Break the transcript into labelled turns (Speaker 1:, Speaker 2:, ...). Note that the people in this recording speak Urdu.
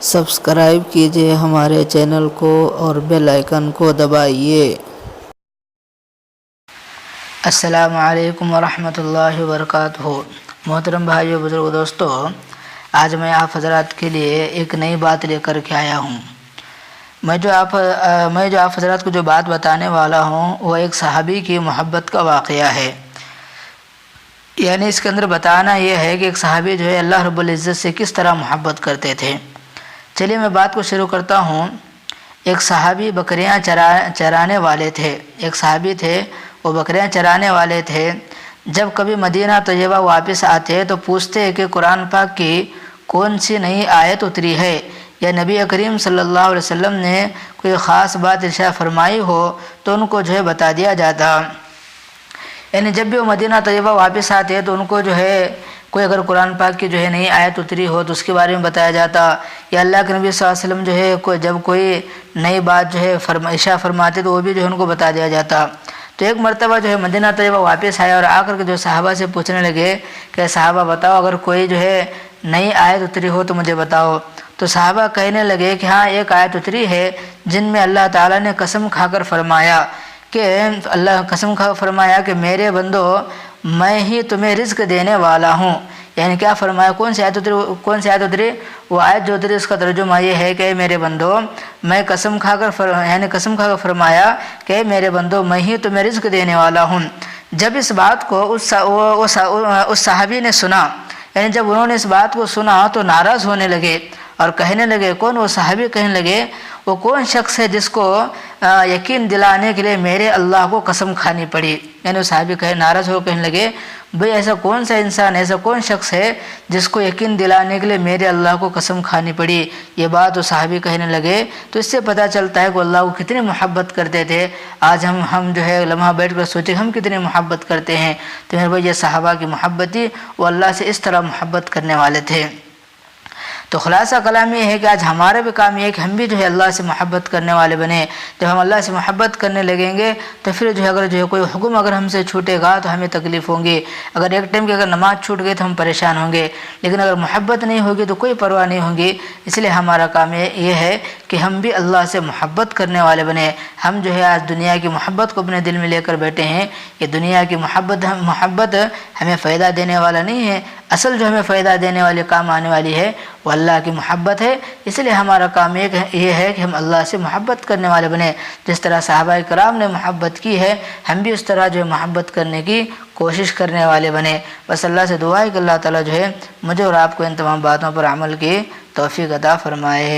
Speaker 1: سبسکرائب کیجیے ہمارے چینل کو اور بیل آئیکن کو دبائیے۔ السلام علیکم ورحمۃ اللہ وبرکاتہ۔ محترم بھائیو، بزرگ دوستو، آج میں آپ حضرات کے لیے ایک نئی بات لے کر کے آیا ہوں۔ میں جو آپ حضرات کو جو بات بتانے والا ہوں وہ ایک صحابی کی محبت کا واقعہ ہے۔ یعنی اس کے اندر بتانا یہ ہے کہ ایک صحابی جو ہے اللہ رب العزت سے کس طرح محبت کرتے تھے۔ چلیے میں بات کو شروع کرتا ہوں۔ ایک صحابی بکریاں چرانے والے تھے۔ ایک صحابی تھے، وہ بکریاں چرانے والے تھے۔ جب کبھی مدینہ طیبہ واپس آتے تو پوچھتے کہ قرآن پاک کی کون سی نئی آیت اتری ہے یا نبی کریم صلی اللہ علیہ وسلم نے کوئی خاص بات ارشاد فرمائی ہو تو ان کو جو ہے بتا دیا جاتا۔ یعنی جب بھی وہ مدینہ طیبہ واپس آتے تو ان کو جو ہے کوئی اگر قرآن پاک کی جو ہے نئی آیت اتری ہو تو اس کے بارے میں بتایا جاتا، یا اللہ کے نبی صلی اللہ علیہ وسلم جو ہے جب کوئی نئی بات جو ہے ارشاد فرماتے تو وہ بھی جو ہے ان کو بتا دیا جاتا۔ تو ایک مرتبہ جو ہے مدینہ طیبہ واپس آئے اور آ کر کے جو صحابہ سے پوچھنے لگے کہ صحابہ بتاؤ اگر کوئی جو ہے نئی آیت اتری ہو تو مجھے بتاؤ۔ تو صحابہ کہنے لگے کہ ہاں ایک آیت اتری ہے جن میں اللہ تعالیٰ نے قسم کھا کر فرمایا کہ میرے بندو میں ہی تمہیں رزق دینے والا ہوں۔ یعنی کیا فرمایا؟ کون سی آیت اتری؟ وہ آیت جو اتری اس کا ترجمہ یہ ہے کہ میرے بندو میں قسم کھا کر فرمایا کہ میرے بندو میں ہی تمہیں رزق دینے والا ہوں۔ جب اس بات کو اس صحابی نے سنا، یعنی جب انہوں نے اس بات کو سنا تو ناراض ہونے لگے اور کہنے لگے، کون؟ وہ صحابی کہنے لگے وہ کون شخص ہے جس کو یقین دلانے کے لیے میرے اللہ کو قسم کھانی پڑی؟ یعنی وہ صحابی ناراض ہو کہنے لگے بھئی ایسا کون سا انسان، ایسا کون شخص ہے جس کو یقین دلانے کے لیے میرے اللہ کو قسم کھانی پڑی؟ یہ بات وہ صحابی کہنے لگے۔ تو اس سے پتہ چلتا ہے کہ اللہ کو کتنی محبت کرتے تھے۔ آج ہم جو ہے لمحہ بیٹھ کر سوچیں ہم کتنی محبت کرتے ہیں۔ تو میرے بھائی یہ صحابہ کی محبت تھی، وہ اللہ سے اس طرح محبت کرنے والے تھے۔ تو خلاصہ کلام یہ ہے کہ آج ہمارا بھی کام یہ ہے کہ ہم بھی جو ہے اللہ سے محبت کرنے والے بنے۔ جب ہم اللہ سے محبت کرنے لگیں گے تو پھر جو ہے اگر کوئی حکم اگر ہم سے چھوٹے گا تو ہمیں تکلیف ہوں گی۔ اگر ایک ٹائم کی اگر نماز چھوٹ گئی تو ہم پریشان ہوں گے، لیکن اگر محبت نہیں ہوگی تو کوئی پرواہ نہیں ہوگی۔ اس لیے ہمارا کام یہ ہے کہ ہم بھی اللہ سے محبت کرنے والے بنے۔ ہم جو ہے آج دنیا کی محبت کو اپنے دل میں لے کر بیٹھے ہیں۔ یہ دنیا کی محبت ہمیں فائدہ دینے والا نہیں ہے۔ اصل جو ہمیں فائدہ دینے والے کام آنے والی ہے وہ اللہ کی محبت ہے۔ اس لیے ہمارا کام یہ ہے کہ ہم اللہ سے محبت کرنے والے بنے۔ جس طرح صحابہ کرام نے محبت کی ہے ہم بھی اس طرح جو ہے محبت کرنے کی کوشش کرنے والے بنے۔ بس اللہ سے دعا ہے کہ اللہ تعالیٰ جو ہے مجھے اور آپ کو ان تمام باتوں پر عمل کی توفیق عطا فرمائے۔